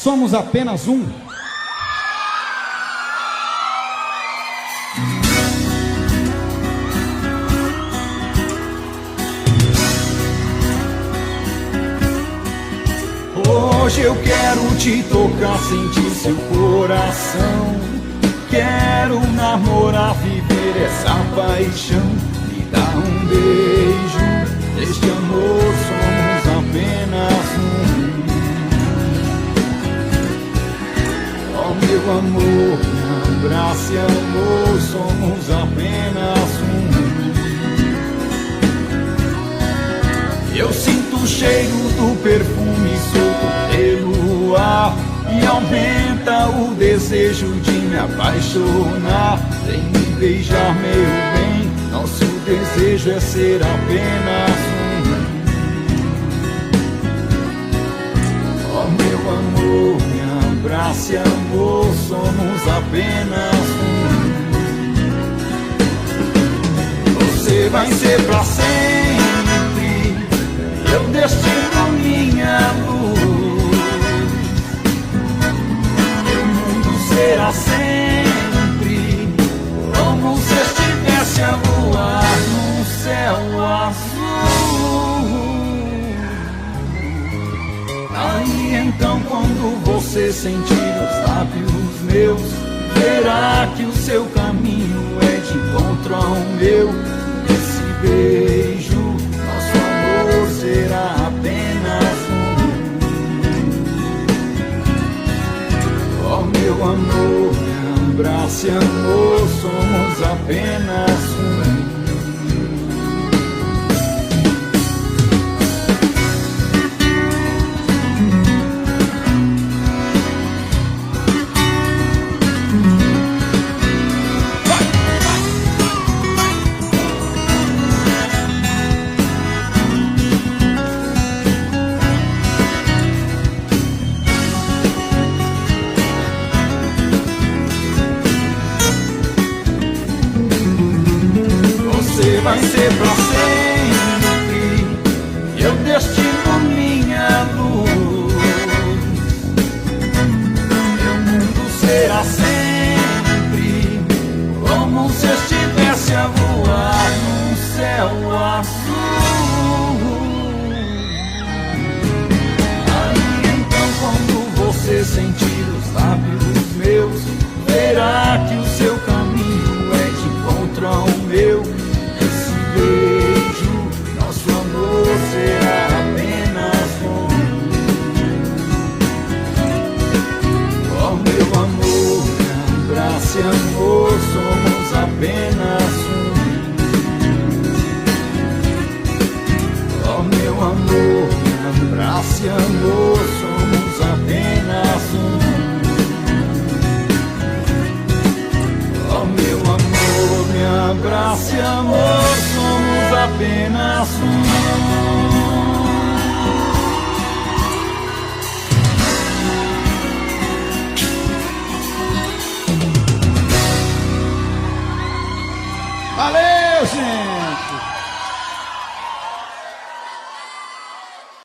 somos apenas um. Hoje eu quero te tocar, sentir seu coração. Quero namorar, viver essa paixão. Me dá um beijo, neste amor somos apenas um. Oh meu amor, me abrace amor, somos apenas um. Eu sinto o cheiro do perfume solto pelo ar e aumenta o desejo de me apaixonar. Vem me beijar, meu bem, nosso desejo é ser apenas um. Oh meu amor, me abrace amor, somos apenas um. Você vai ser pra sempre, meu destino, minha luz. Meu mundo será sempre como se estivesse a voar num céu azul. Aí então, quando você sentir os lábios meus, verá que o seu caminho é de encontro ao meu. Esse beijo, nosso amor será apenas um. Oh meu amor, me abrace amor, somos apenas um. Você vai ser pra sempre, meu destino, minha luz. Meu mundo será sempre como se estivesse a voar num céu azul. Aí então, quando você sentir os lábios meus, verá que o seu caminho é de encontro ao meu. Beijo, nosso amor será apenas um. Oh meu amor, me abrace amor, somos apenas um. Oh meu amor, me abrace amor, somos apenas um. Oh meu amor, me abrace amor, somos apenas um.